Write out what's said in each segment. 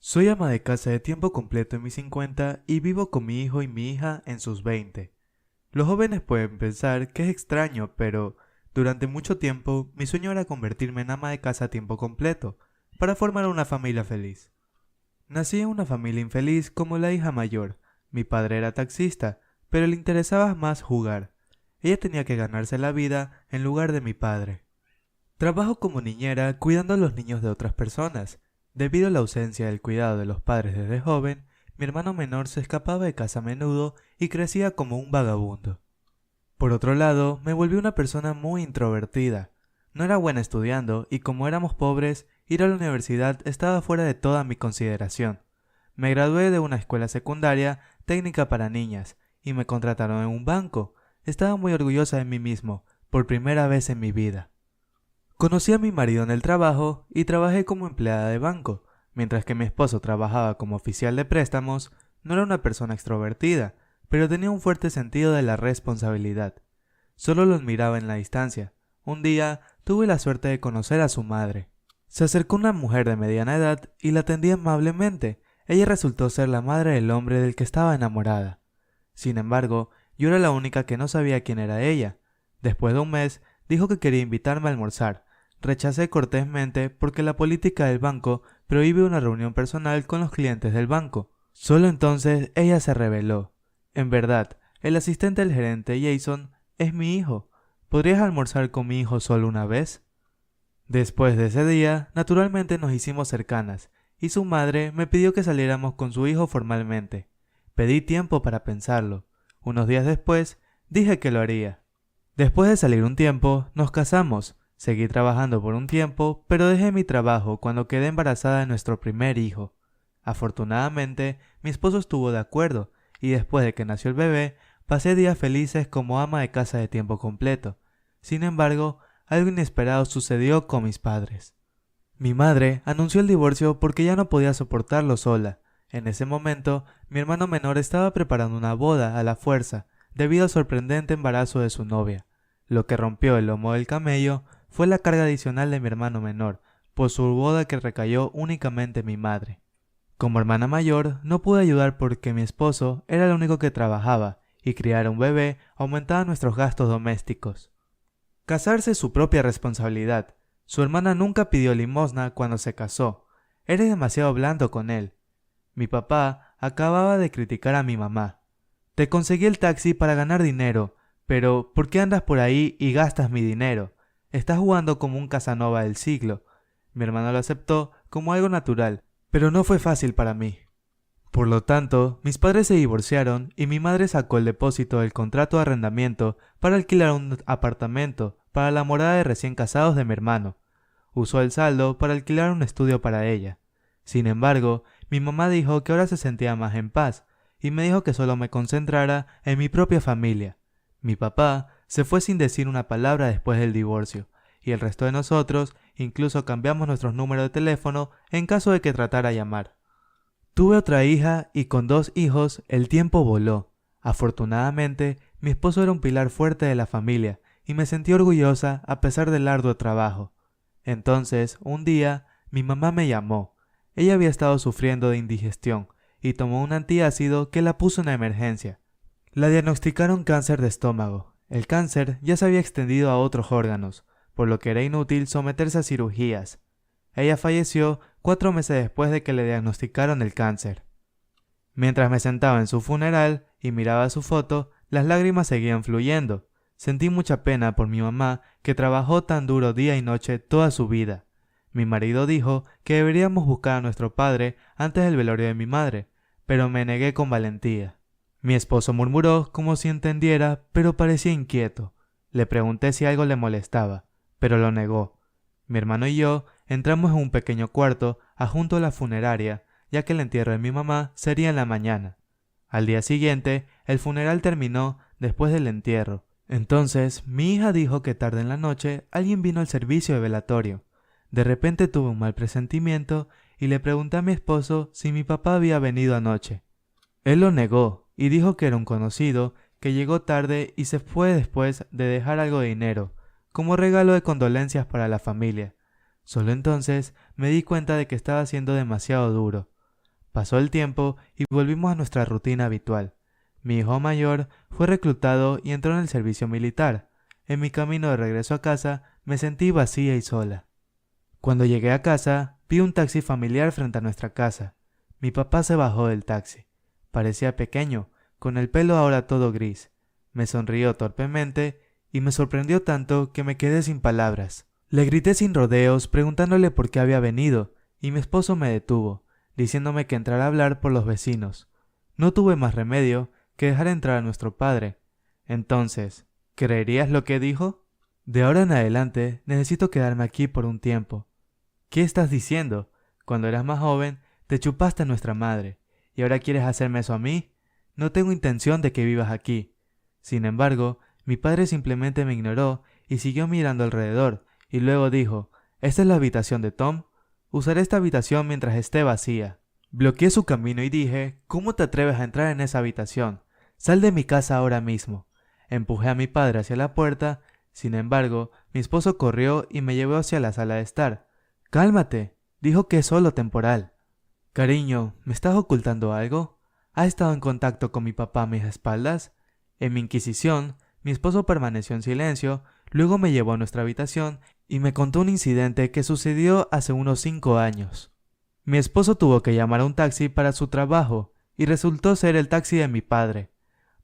Soy ama de casa de tiempo completo en mis 50 y vivo con mi hijo y mi hija en sus 20. Los jóvenes pueden pensar que es extraño, pero durante mucho tiempo mi sueño era convertirme en ama de casa a tiempo completo, para formar una familia feliz. Nací en una familia infeliz como la hija mayor. Mi padre era taxista, pero le interesaba más jugar. Ella tenía que ganarse la vida en lugar de mi padre. Trabajo como niñera cuidando a los niños de otras personas. Debido a la ausencia del cuidado de los padres desde joven, mi hermano menor se escapaba de casa a menudo y crecía como un vagabundo. Por otro lado, me volví una persona muy introvertida. No era buena estudiando y como éramos pobres, ir a la universidad estaba fuera de toda mi consideración. Me gradué de una escuela secundaria técnica para niñas y me contrataron en un banco. Estaba muy orgullosa de mí mismo, por primera vez en mi vida. Conocí a mi marido en el trabajo y trabajé como empleada de banco. Mientras que mi esposo trabajaba como oficial de préstamos, no era una persona extrovertida, pero tenía un fuerte sentido de la responsabilidad. Solo los miraba en la distancia. Un día tuve la suerte de conocer a su madre. Se acercó una mujer de mediana edad y la atendí amablemente. Ella resultó ser la madre del hombre del que estaba enamorada. Sin embargo, yo era la única que no sabía quién era ella. Después de un mes, dijo que quería invitarme a almorzar. Rechacé cortésmente porque la política del banco prohíbe una reunión personal con los clientes del banco. Solo entonces ella se reveló. En verdad, el asistente del gerente, Jason, es mi hijo. ¿Podrías almorzar con mi hijo solo una vez? Después de ese día, naturalmente nos hicimos cercanas, y su madre me pidió que saliéramos con su hijo formalmente. Pedí tiempo para pensarlo. Unos días después, dije que lo haría. Después de salir un tiempo, nos casamos. Seguí trabajando por un tiempo, pero dejé mi trabajo cuando quedé embarazada de nuestro primer hijo. Afortunadamente, mi esposo estuvo de acuerdo, y después de que nació el bebé, pasé días felices como ama de casa de tiempo completo. Sin embargo, algo inesperado sucedió con mis padres. Mi madre anunció el divorcio porque ya no podía soportarlo sola. En ese momento, mi hermano menor estaba preparando una boda a la fuerza, debido al sorprendente embarazo de su novia. Lo que rompió el lomo del camello fue la carga adicional de mi hermano menor, por su boda que recayó únicamente en mi madre. Como hermana mayor, no pude ayudar porque mi esposo era el único que trabajaba, y criar a un bebé aumentaba nuestros gastos domésticos. Casarse es su propia responsabilidad. Su hermana nunca pidió limosna cuando se casó. Eres demasiado blando con él. Mi papá acababa de criticar a mi mamá. Te conseguí el taxi para ganar dinero, pero ¿por qué andas por ahí y gastas mi dinero? Estás jugando como un Casanova del siglo. Mi hermano lo aceptó como algo natural, pero no fue fácil para mí. Por lo tanto, mis padres se divorciaron y mi madre sacó el depósito del contrato de arrendamiento para alquilar un apartamento para la morada de recién casados de mi hermano. Usó el saldo para alquilar un estudio para ella. Sin embargo, mi mamá dijo que ahora se sentía más en paz y me dijo que solo me concentrara en mi propia familia. Mi papá se fue sin decir una palabra después del divorcio, y el resto de nosotros incluso cambiamos nuestros números de teléfono en caso de que tratara de llamar. Tuve otra hija y con 2 hijos el tiempo voló. Afortunadamente, mi esposo era un pilar fuerte de la familia y me sentí orgullosa a pesar del arduo trabajo. Entonces, un día, mi mamá me llamó. Ella había estado sufriendo de indigestión y tomó un antiácido que la puso en emergencia. La diagnosticaron cáncer de estómago. El cáncer ya se había extendido a otros órganos, por lo que era inútil someterse a cirugías. Ella falleció 4 meses después de que le diagnosticaron el cáncer. Mientras me sentaba en su funeral y miraba su foto, las lágrimas seguían fluyendo. Sentí mucha pena por mi mamá, que trabajó tan duro día y noche toda su vida. Mi marido dijo que deberíamos buscar a nuestro padre antes del velorio de mi madre, pero me negué con valentía. Mi esposo murmuró como si entendiera, pero parecía inquieto. Le pregunté si algo le molestaba, pero lo negó. Mi hermano y yo entramos en un pequeño cuarto adjunto a la funeraria, ya que el entierro de mi mamá sería en la mañana. Al día siguiente, el funeral terminó después del entierro. Entonces, mi hija dijo que tarde en la noche alguien vino al servicio de velatorio. De repente tuve un mal presentimiento y le pregunté a mi esposo si mi papá había venido anoche. Él lo negó y dijo que era un conocido que llegó tarde y se fue después de dejar algo de dinero, como regalo de condolencias para la familia. Solo entonces me di cuenta de que estaba siendo demasiado duro. Pasó el tiempo y volvimos a nuestra rutina habitual. Mi hijo mayor fue reclutado y entró en el servicio militar. En mi camino de regreso a casa me sentí vacía y sola. Cuando llegué a casa, vi un taxi familiar frente a nuestra casa. Mi papá se bajó del taxi. Parecía pequeño, con el pelo ahora todo gris. Me sonrió torpemente y me sorprendió tanto que me quedé sin palabras. Le grité sin rodeos preguntándole por qué había venido, y mi esposo me detuvo, diciéndome que entrara a hablar por los vecinos. No tuve más remedio que dejar entrar a nuestro padre. Entonces, ¿creerías lo que dijo? De ahora en adelante necesito quedarme aquí por un tiempo. ¿Qué estás diciendo? Cuando eras más joven, te chupaste a nuestra madre, ¿y ahora quieres hacerme eso a mí? No tengo intención de que vivas aquí. Sin embargo, mi padre simplemente me ignoró y siguió mirando alrededor, y luego dijo, ¿esta es la habitación de Tom? Usaré esta habitación mientras esté vacía. Bloqueé su camino y dije, ¿cómo te atreves a entrar en esa habitación? Sal de mi casa ahora mismo. Empujé a mi padre hacia la puerta, sin embargo, mi esposo corrió y me llevó hacia la sala de estar. Cálmate, dijo que es solo temporal. Cariño, ¿me estás ocultando algo? ¿Has estado en contacto con mi papá a mis espaldas? En mi inquisición, mi esposo permaneció en silencio, luego me llevó a nuestra habitación y me contó un incidente que sucedió hace unos 5 años. Mi esposo tuvo que llamar a un taxi para su trabajo y resultó ser el taxi de mi padre.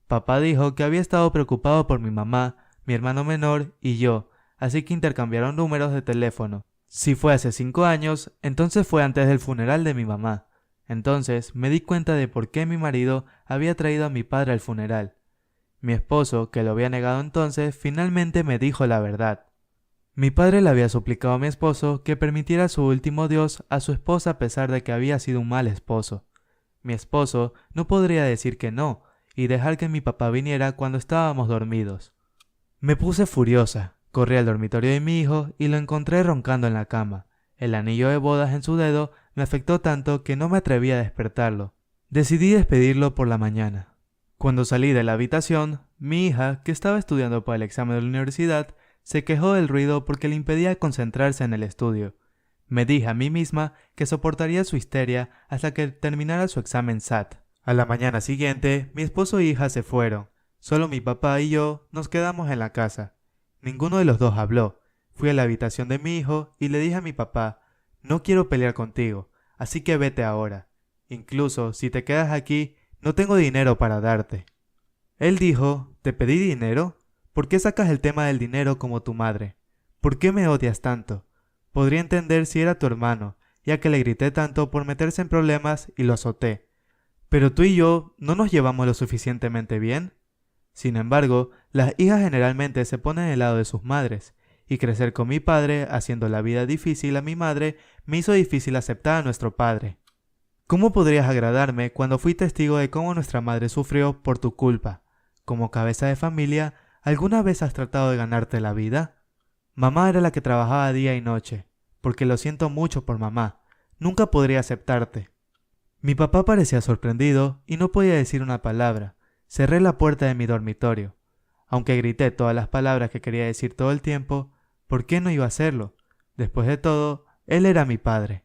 Papá dijo que había estado preocupado por mi mamá, mi hermano menor y yo, así que intercambiaron números de teléfono. Si fue hace 5 años, entonces fue antes del funeral de mi mamá. Entonces me di cuenta de por qué mi marido había traído a mi padre al funeral. Mi esposo, que lo había negado entonces, finalmente me dijo la verdad. Mi padre le había suplicado a mi esposo que permitiera su último adiós a su esposa a pesar de que había sido un mal esposo. Mi esposo no podría decir que no y dejar que mi papá viniera cuando estábamos dormidos. Me puse furiosa, corrí al dormitorio de mi hijo y lo encontré roncando en la cama. El anillo de bodas en su dedo me afectó tanto que no me atreví a despertarlo. Decidí despedirlo por la mañana. Cuando salí de la habitación, mi hija, que estaba estudiando para el examen de la universidad, se quejó del ruido porque le impedía concentrarse en el estudio. Me dije a mí misma que soportaría su histeria hasta que terminara su examen SAT. A la mañana siguiente, mi esposo e hija se fueron. Solo mi papá y yo nos quedamos en la casa. Ninguno de los dos habló. Fui a la habitación de mi hijo y le dije a mi papá, no quiero pelear contigo, así que vete ahora. Incluso si te quedas aquí, no tengo dinero para darte. Él dijo, ¿te pedí dinero? ¿Por qué sacas el tema del dinero como tu madre? ¿Por qué me odias tanto? Podría entender si era tu hermano, ya que le grité tanto por meterse en problemas y lo azoté. Pero tú y yo no nos llevamos lo suficientemente bien. Sin embargo, las hijas generalmente se ponen del lado de sus madres, y crecer con mi padre haciendo la vida difícil a mi madre me hizo difícil aceptar a nuestro padre. ¿Cómo podrías agradarme cuando fui testigo de cómo nuestra madre sufrió por tu culpa? Como cabeza de familia, ¿alguna vez has tratado de ganarte la vida? Mamá era la que trabajaba día y noche, porque lo siento mucho por mamá. Nunca podría aceptarte. Mi papá parecía sorprendido y no podía decir una palabra. Cerré la puerta de mi dormitorio. Aunque grité todas las palabras que quería decir todo el tiempo, ¿por qué no iba a hacerlo? Después de todo, él era mi padre.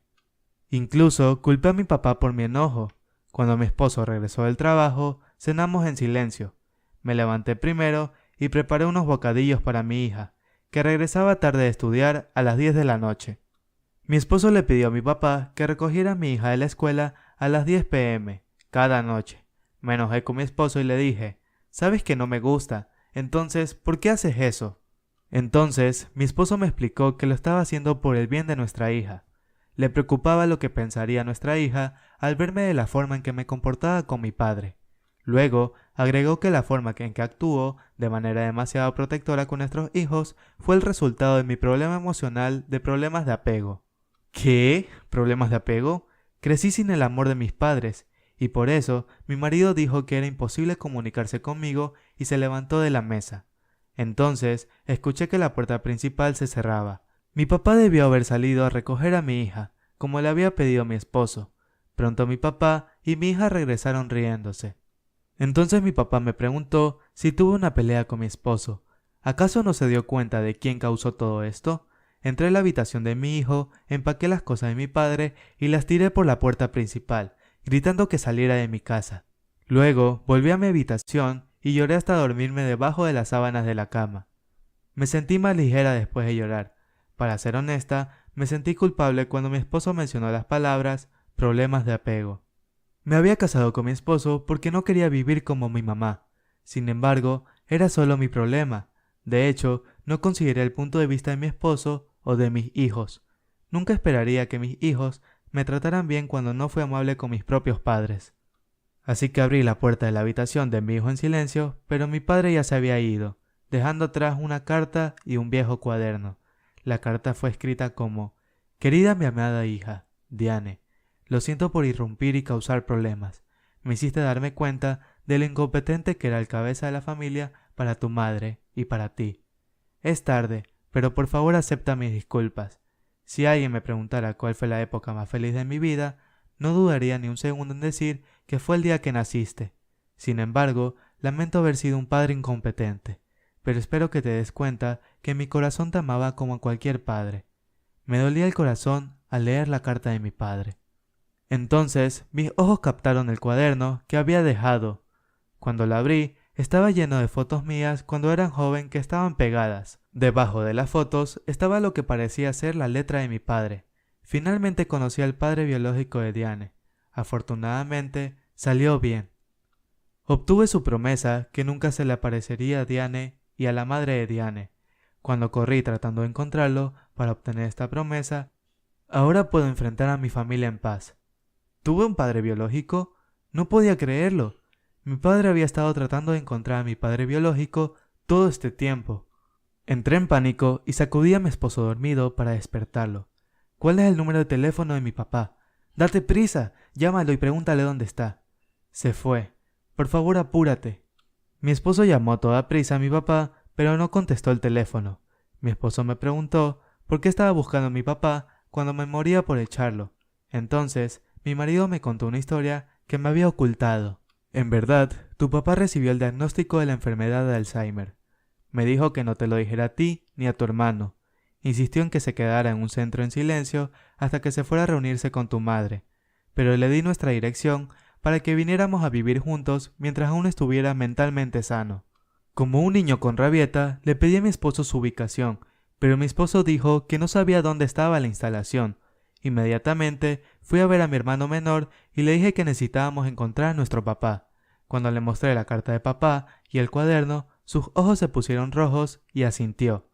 Incluso culpé a mi papá por mi enojo. Cuando mi esposo regresó del trabajo, cenamos en silencio. Me levanté primero y preparé unos bocadillos para mi hija, que regresaba tarde de estudiar a las 10 de la noche. Mi esposo le pidió a mi papá que recogiera a mi hija de la escuela a las 10 p.m. cada noche. Me enojé con mi esposo y le dije, «¿Sabes que no me gusta? Entonces, ¿por qué haces eso?» Entonces, mi esposo me explicó que lo estaba haciendo por el bien de nuestra hija. Le preocupaba lo que pensaría nuestra hija al verme de la forma en que me comportaba con mi padre. Luego, agregó que la forma en que actuó, de manera demasiado protectora con nuestros hijos, fue el resultado de mi problema emocional de problemas de apego. ¿Qué? ¿Problemas de apego? Crecí sin el amor de mis padres, y por eso mi marido dijo que era imposible comunicarse conmigo y se levantó de la mesa. Entonces, escuché que la puerta principal se cerraba. Mi papá debió haber salido a recoger a mi hija, como le había pedido mi esposo. Pronto mi papá y mi hija regresaron riéndose. Entonces mi papá me preguntó si tuve una pelea con mi esposo. ¿Acaso no se dio cuenta de quién causó todo esto? Entré a la habitación de mi hijo, empaqué las cosas de mi padre y las tiré por la puerta principal, gritando que saliera de mi casa. Luego volví a mi habitación y lloré hasta dormirme debajo de las sábanas de la cama. Me sentí más ligera después de llorar. Para ser honesta, me sentí culpable cuando mi esposo mencionó las palabras problemas de apego. Me había casado con mi esposo porque no quería vivir como mi mamá. Sin embargo, era solo mi problema. De hecho, no consideré el punto de vista de mi esposo o de mis hijos. Nunca esperaría que mis hijos me trataran bien cuando no fui amable con mis propios padres. Así que abrí la puerta de la habitación de mi hijo en silencio, pero mi padre ya se había ido, dejando atrás una carta y un viejo cuaderno. La carta fue escrita como: Querida mi amada hija, Diane, lo siento por irrumpir y causar problemas. Me hiciste darme cuenta de lo incompetente que era el cabeza de la familia para tu madre y para ti. Es tarde, pero por favor acepta mis disculpas. Si alguien me preguntara cuál fue la época más feliz de mi vida, no dudaría ni un segundo en decir que fue el día que naciste. Sin embargo, lamento haber sido un padre incompetente, pero espero que te des cuenta que mi corazón te amaba como a cualquier padre. Me dolía el corazón al leer la carta de mi padre. Entonces, mis ojos captaron el cuaderno que había dejado. Cuando lo abrí, estaba lleno de fotos mías cuando era joven que estaban pegadas. Debajo de las fotos estaba lo que parecía ser la letra de mi padre. Finalmente conocí al padre biológico de Diane. Afortunadamente, salió bien. Obtuve su promesa que nunca se le aparecería a Diane y a la madre de Diane. Cuando corrí tratando de encontrarlo para obtener esta promesa, ahora puedo enfrentar a mi familia en paz. ¿Tuve un padre biológico? No podía creerlo. Mi padre había estado tratando de encontrar a mi padre biológico todo este tiempo. Entré en pánico y sacudí a mi esposo dormido para despertarlo. ¿Cuál es el número de teléfono de mi papá? Date prisa, llámalo y pregúntale dónde está. Se fue. Por favor, apúrate. Mi esposo llamó a toda prisa a mi papá, pero no contestó el teléfono. Mi esposo me preguntó por qué estaba buscando a mi papá cuando me moría por echarlo. Entonces, mi marido me contó una historia que me había ocultado. En verdad, tu papá recibió el diagnóstico de la enfermedad de Alzheimer. Me dijo que no te lo dijera a ti ni a tu hermano. Insistió en que se quedara en un centro en silencio hasta que se fuera a reunirse con tu madre, pero le di nuestra dirección para que viniéramos a vivir juntos mientras aún estuviera mentalmente sano. Como un niño con rabieta, le pedí a mi esposo su ubicación, pero mi esposo dijo que no sabía dónde estaba la instalación. Inmediatamente fui a ver a mi hermano menor y le dije que necesitábamos encontrar a nuestro papá. Cuando le mostré la carta de papá y el cuaderno, sus ojos se pusieron rojos y asintió.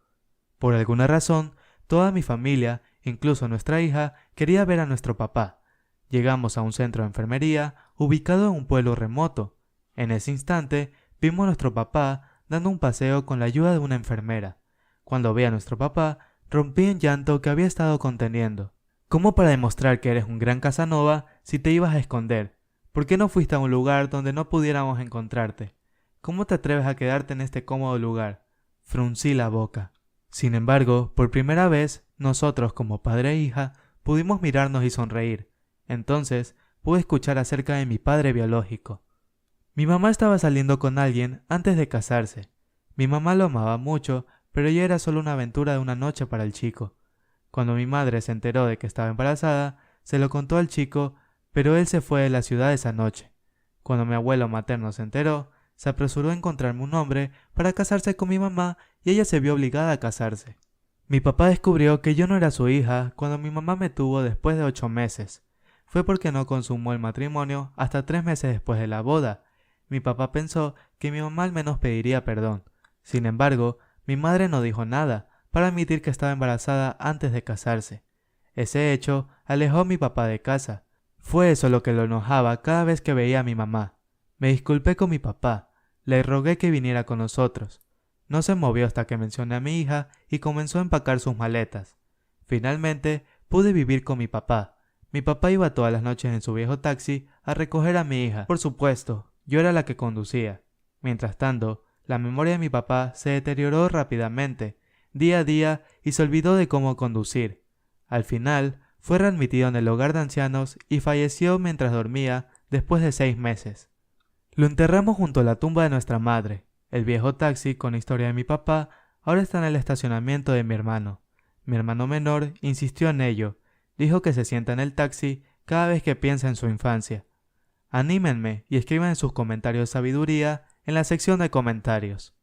Por alguna razón, toda mi familia, incluso nuestra hija, quería ver a nuestro papá. Llegamos a un centro de enfermería ubicado en un pueblo remoto. En ese instante, vimos a nuestro papá dando un paseo con la ayuda de una enfermera. Cuando vi a nuestro papá, rompí en llanto que había estado conteniendo. ¿Cómo para demostrar que eres un gran Casanova si te ibas a esconder? ¿Por qué no fuiste a un lugar donde no pudiéramos encontrarte? ¿Cómo te atreves a quedarte en este cómodo lugar? Fruncí la boca. Sin embargo, por primera vez, nosotros como padre e hija pudimos mirarnos y sonreír. Entonces, pude escuchar acerca de mi padre biológico. Mi mamá estaba saliendo con alguien antes de casarse. Mi mamá lo amaba mucho, pero ya era solo una aventura de una noche para el chico. Cuando mi madre se enteró de que estaba embarazada, se lo contó al chico, pero él se fue de la ciudad esa noche. Cuando mi abuelo materno se enteró, se apresuró a encontrarme un hombre para casarse con mi mamá y ella se vio obligada a casarse. Mi papá descubrió que yo no era su hija cuando mi mamá me tuvo después de 8 meses. Fue porque no consumó el matrimonio hasta 3 meses después de la boda. Mi papá pensó que mi mamá al menos pediría perdón. Sin embargo, mi madre no dijo nada para admitir que estaba embarazada antes de casarse. Ese hecho alejó a mi papá de casa. Fue eso lo que lo enojaba cada vez que veía a mi mamá. Me disculpé con mi papá. Le rogué que viniera con nosotros. No se movió hasta que mencioné a mi hija y comenzó a empacar sus maletas. Finalmente, pude vivir con mi papá. Mi papá iba todas las noches en su viejo taxi a recoger a mi hija. Por supuesto, yo era la que conducía. Mientras tanto, la memoria de mi papá se deterioró rápidamente, día a día, y se olvidó de cómo conducir. Al final, fue readmitido en el hogar de ancianos y falleció mientras dormía después de 6 meses. Lo enterramos junto a la tumba de nuestra madre. El viejo taxi con la historia de mi papá ahora está en el estacionamiento de mi hermano. Mi hermano menor insistió en ello. Dijo que se sienta en el taxi cada vez que piensa en su infancia. Anímenme y escriban sus comentarios de sabiduría en la sección de comentarios.